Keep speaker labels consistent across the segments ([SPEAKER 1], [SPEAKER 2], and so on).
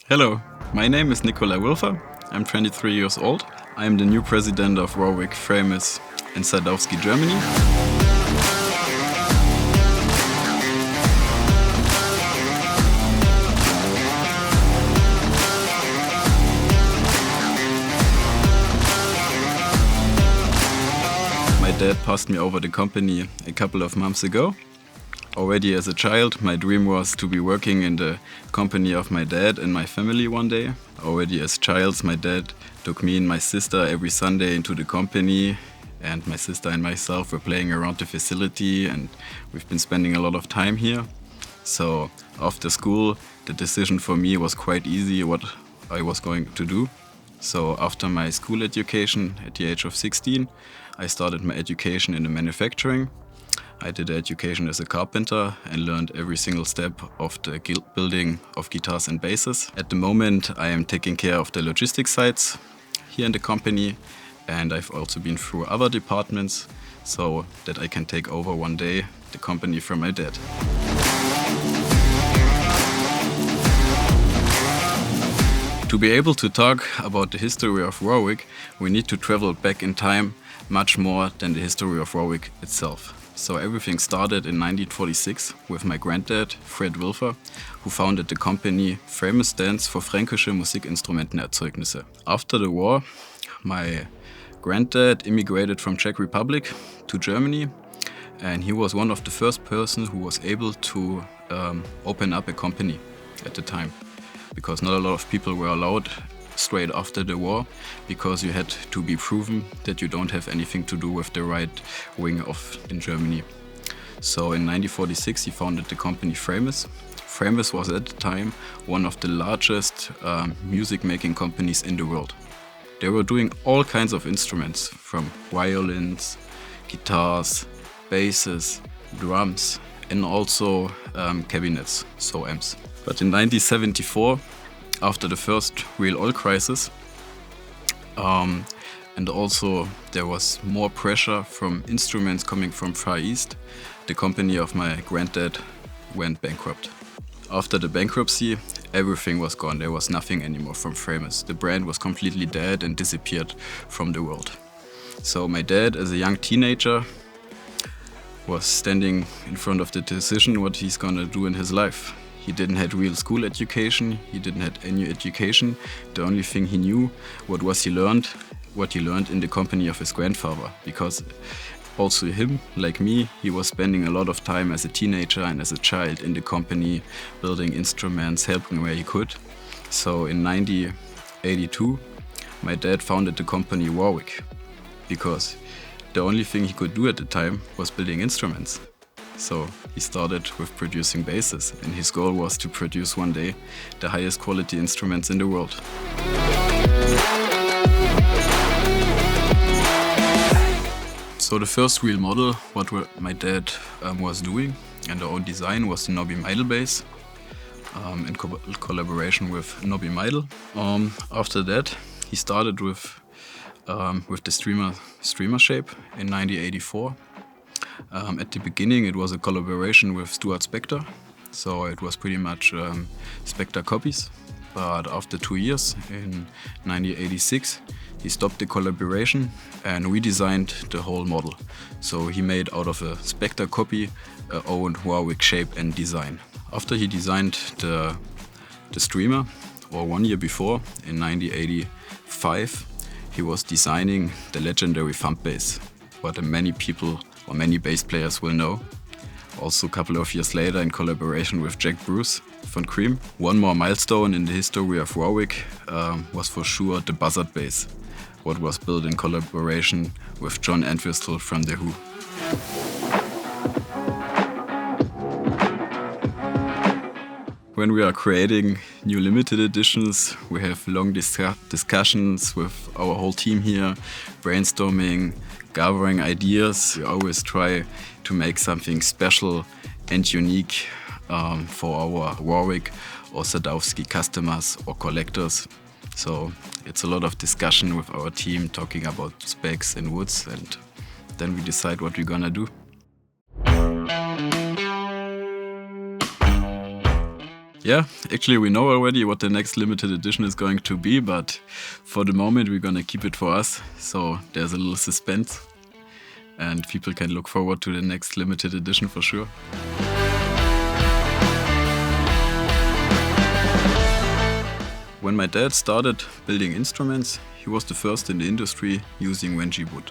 [SPEAKER 1] Hello, my name is Nicolas WILFER. I'm 23 years old. I'm the new president of Warwick SADOWSKY, Germany. My dad passed me over the company a couple of months ago. Already as a child, my dream was to be working in the company of my dad and my family one day. Already as a child, my dad took me and my sister every Sunday into the company, and my sister and myself were playing around the facility, and we've been spending a lot of time here. So after school, the decision for me was quite easy what I was going to do. So after my school education at the age of 16, I started my education in the manufacturing. I did education as a carpenter and learned every single step of the building of guitars and basses. At the moment, I am taking care of the logistics sites here in the company, and I've also been through other departments so that I can take over one day the company from my dad. To be able to talk about the history of Warwick, we need to travel back in time much more than the history of Warwick itself. So everything started in 1946 with my granddad, Fred WILFER, who founded the company Famous Stands for Fränkische Musikinstrumentenerzeugnisse. After the war, my granddad immigrated from Czech Republic to Germany, and he was one of the first persons who was able to open up a company at the time, because not a lot of people were allowed straight after the war, because you had to be proven that you don't have anything to do with the right wing in Germany. So in 1946 he founded the company Famous. Famous was at the time one of the largest music making companies in the world. They were doing all kinds of instruments, from violins, guitars, basses, drums, and also cabinets, so amps. But in 1974, after the first real oil crisis, and also there was more pressure from instruments coming from Far East, the company of my granddad went bankrupt. After the bankruptcy, everything was gone. There was nothing anymore from Famous. The brand was completely dead and disappeared from the world. So my dad, as a young teenager, was standing in front of the decision what he's gonna do in his life. He didn't have real school education, he didn't have any education. The only thing he knew what he learned in the company of his grandfather, because also him, like me, he was spending a lot of time as a teenager and as a child in the company, building instruments, helping where he could. So in 1982, my dad founded the company Warwick, because the only thing he could do at the time was building instruments. So he started with producing basses, and his goal was to produce one day the highest quality instruments in the world. So the first real model, what my dad was doing, and our own design, was the Nobby Meidel bass, in collaboration with Nobby Meidel. After that, he started with the streamer shape in 1984. At the beginning, it was a collaboration with Stuart Spector, so it was pretty much Spector copies. But after 2 years, in 1986, he stopped the collaboration and redesigned the whole model. So he made out of a Spector copy own Warwick shape and design. After he designed the streamer, or 1 year before, in 1985, he was designing the legendary thumb bass, what many people or many bass players will know. Also a couple of years later, in collaboration with Jack Bruce von Cream. One more milestone in the history of Warwick was for sure the buzzard bass, what was built in collaboration with John Entwistle from The Who. When we are creating new limited editions, we have long discussions with our whole team here, brainstorming, gathering ideas. We always try to make something special and unique for our Warwick or Sadowsky customers or collectors. So it's a lot of discussion with our team, talking about specs and woods, and then we decide what we're gonna do. Yeah, actually we know already what the next limited edition is going to be, but for the moment we're gonna keep it for us, so there's a little suspense and people can look forward to the next limited edition for sure. When my dad started building instruments, he was the first in the industry using Wenji wood.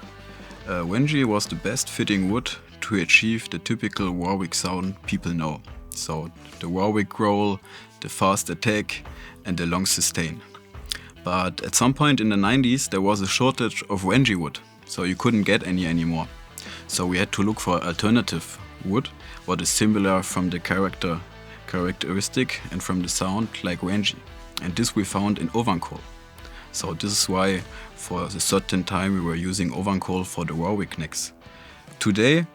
[SPEAKER 1] Wenji was the best fitting wood to achieve the typical Warwick sound people know. So the Warwick growl, the fast attack and the long sustain. But at some point in the 90s there was a shortage of Wenji wood, so you couldn't get any anymore. So we had to look for alternative wood, what is similar from the characteristic and from the sound like Wenji. And this we found in Ovankol. So this is why for a certain time we were using Ovankol for the Warwick necks. Today,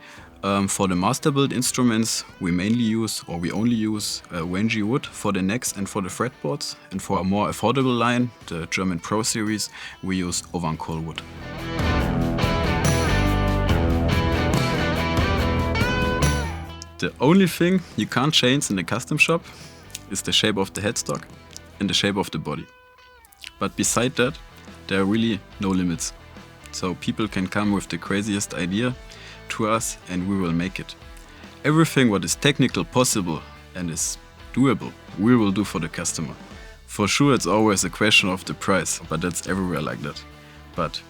[SPEAKER 1] for the master build instruments, we only use Wenji wood for the necks and for the fretboards. And for a more affordable line, the German Pro series, we use Ovankol wood. The only thing you can't change in the custom shop is the shape of the headstock and the shape of the body. But beside that, there are really no limits. So people can come with the craziest idea to us and we will make it. Everything what is technical possible and is doable, we will do for the customer. For sure it's always a question of the price, but that's everywhere like that. But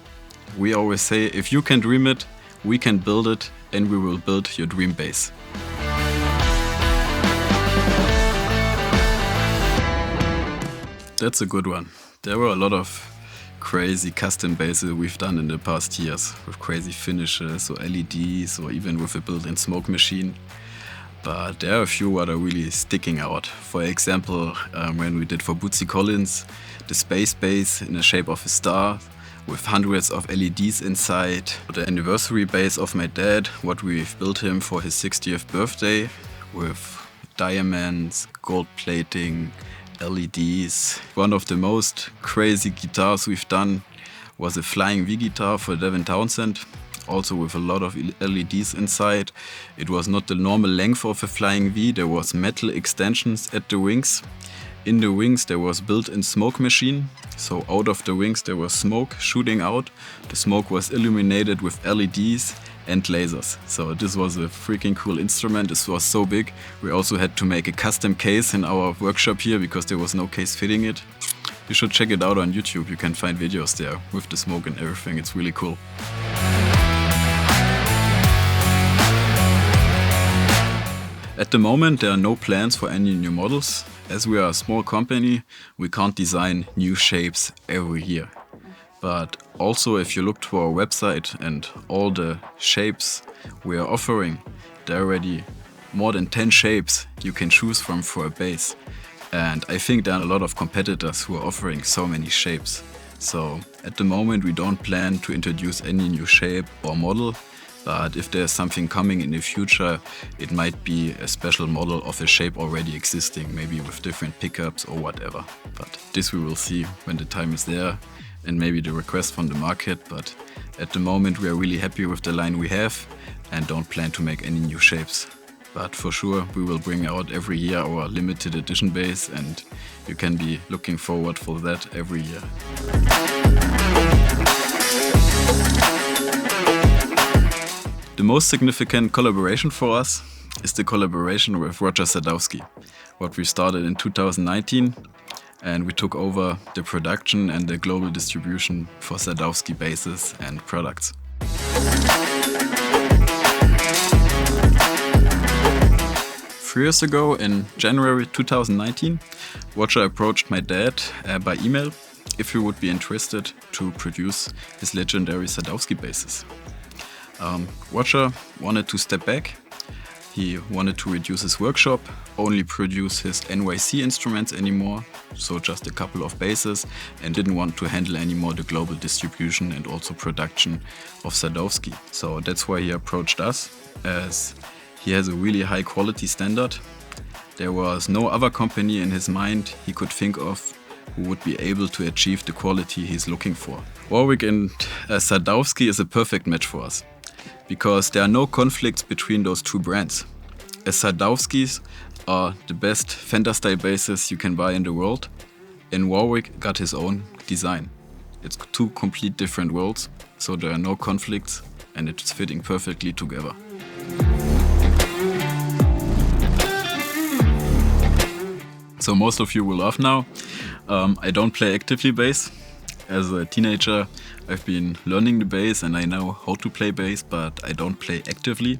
[SPEAKER 1] we always say, if you can dream it, we can build it and we will build your dream base. That's a good one. There were a lot of crazy custom bases we've done in the past years with crazy finishes or LEDs or even with a built-in smoke machine. But there are a few that are really sticking out. For example, when we did for Bootsy Collins, the space base in the shape of a star with hundreds of LEDs inside. The anniversary base of my dad, what we've built him for his 60th birthday with diamonds, gold plating, LEDs. One of the most crazy guitars we've done was a Flying V guitar for Devin Townsend, also with a lot of LEDs inside. It was not the normal length of a Flying V, there was metal extensions at the wings. In the wings there was built-in smoke machine, so out of the wings there was smoke shooting out. The smoke was illuminated with LEDs and lasers. So this was a freaking cool instrument. This was so big. We also had to make a custom case in our workshop here because there was no case fitting it. You should check it out on YouTube. You can find videos there with the smoke and everything. It's really cool. At the moment there are no plans for any new models. As we are a small company, we can't design new shapes every year. But also if you look to our website and all the shapes we are offering, there are already more than 10 shapes you can choose from for a base. And I think there are a lot of competitors who are offering so many shapes. So at the moment we don't plan to introduce any new shape or model, but if there's something coming in the future, it might be a special model of a shape already existing, maybe with different pickups or whatever. But this we will see when the time is there and maybe the request from the market. But at the moment we are really happy with the line we have and don't plan to make any new shapes. But for sure we will bring out every year our limited edition base and you can be looking forward for that every year. The most significant collaboration for us is the collaboration with Roger Sadowsky, what we started in 2019, and we took over the production and the global distribution for Sadowsky bases and products. Three years ago, in January 2019, Roger approached my dad by email if he would be interested to produce his legendary Sadowsky bases. Roger wanted to step back. He wanted to reduce his workshop, only produce his NYC instruments anymore, so just a couple of bases, and didn't want to handle anymore the global distribution and also production of Sadowsky. So that's why he approached us, as he has a really high quality standard. There was no other company in his mind he could think of who would be able to achieve the quality he's looking for. Warwick and Sadowsky is a perfect match for us, because there are no conflicts between those two brands. As Sadowskys are the best Fender-style basses you can buy in the world, and Warwick got his own design. It's two complete different worlds, so there are no conflicts and it's fitting perfectly together. So most of you will laugh now. I don't play actively bass. As a teenager, I've been learning the bass and I know how to play bass, but I don't play actively.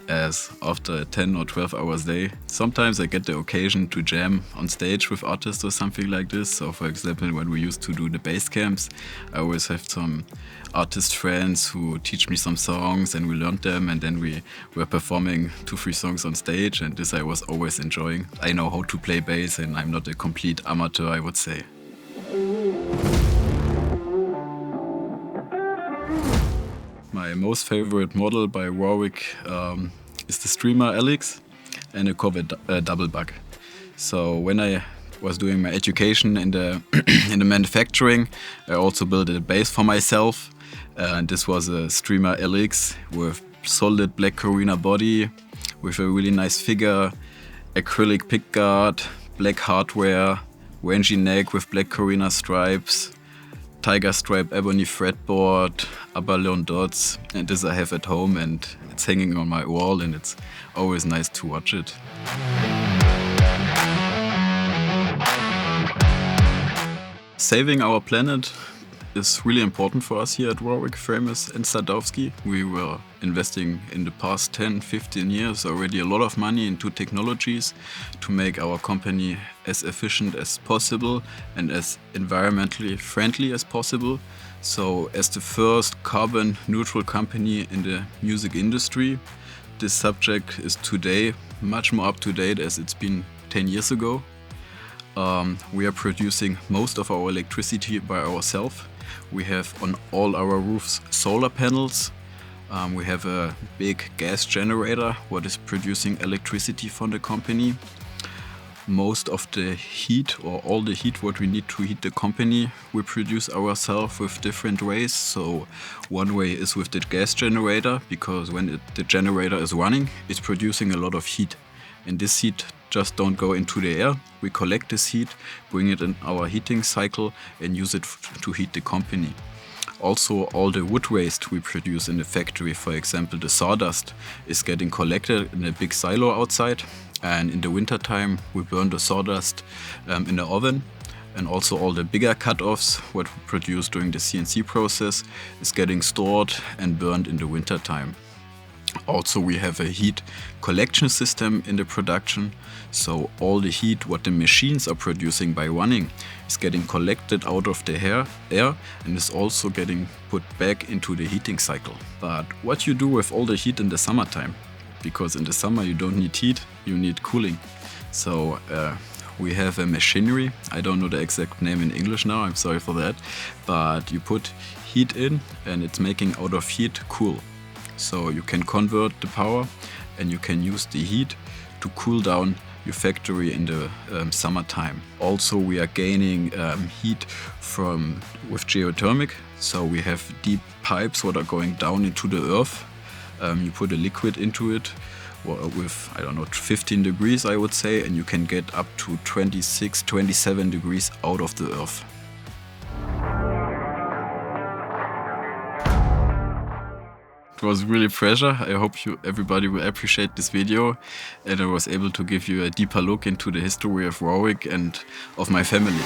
[SPEAKER 1] As after a 10 or 12 hours day, sometimes I get the occasion to jam on stage with artists or something like this. So for example, when we used to do the bass camps, I always have some artist friends who teach me some songs and we learned them, and then we were performing 2-3 songs on stage, and this I was always enjoying. I know how to play bass and I'm not a complete amateur, I would say. My most favorite model by Warwick is the Streamer Alex and a Corvette double bug. So when I was doing my education in the in the manufacturing, I also built a bass for myself, and this was a Streamer Alex with solid black Carina body, with a really nice figure, acrylic pickguard, black hardware, rangy neck with black Carina stripes, tiger stripe ebony fretboard, abalone dots, and this I have at home and it's hanging on my wall and it's always nice to watch it. Saving our planet is really important for us here at Warwick Famous and Sadowsky. We were investing in the past 10-15 years already a lot of money into technologies to make our company as efficient as possible and as environmentally friendly as possible. So as the first carbon neutral company in the music industry, this subject is today much more up to date as it's been 10 years ago. We are producing most of our electricity by ourselves. We have on all our roofs solar panels. We have a big gas generator what is producing electricity for the company. Most of the heat or all the heat what we need to heat the company we produce ourselves with different ways. So one way is with the gas generator, because when the generator is running it's producing a lot of heat, and this heat just don't go into the air. We collect this heat, bring it in our heating cycle and use it to heat the company. Also all the wood waste we produce in the factory, for example the sawdust, is getting collected in a big silo outside, and in the winter time we burn the sawdust in the oven. And also all the bigger cut-offs what we produce during the CNC process is getting stored and burned in the winter time. Also we have a heat collection system in the production, so all the heat what the machines are producing by running is getting collected out of the air and is also getting put back into the heating cycle. But what you do with all the heat in the summertime? Because in the summer you don't need heat, you need cooling. So we have a machinery, I don't know the exact name in English now, I'm sorry for that, but you put heat in and it's making out of heat cool. So you can convert the power and you can use the heat to cool down your factory in the summertime. Also we are gaining heat with geothermic. So we have deep pipes that are going down into the earth. You put a liquid into it with, I don't know, 15 degrees I would say, and you can get up to 26, 27 degrees out of the earth. It was really a pleasure. I hope everybody will appreciate this video and I was able to give you a deeper look into the history of Warwick and of my family.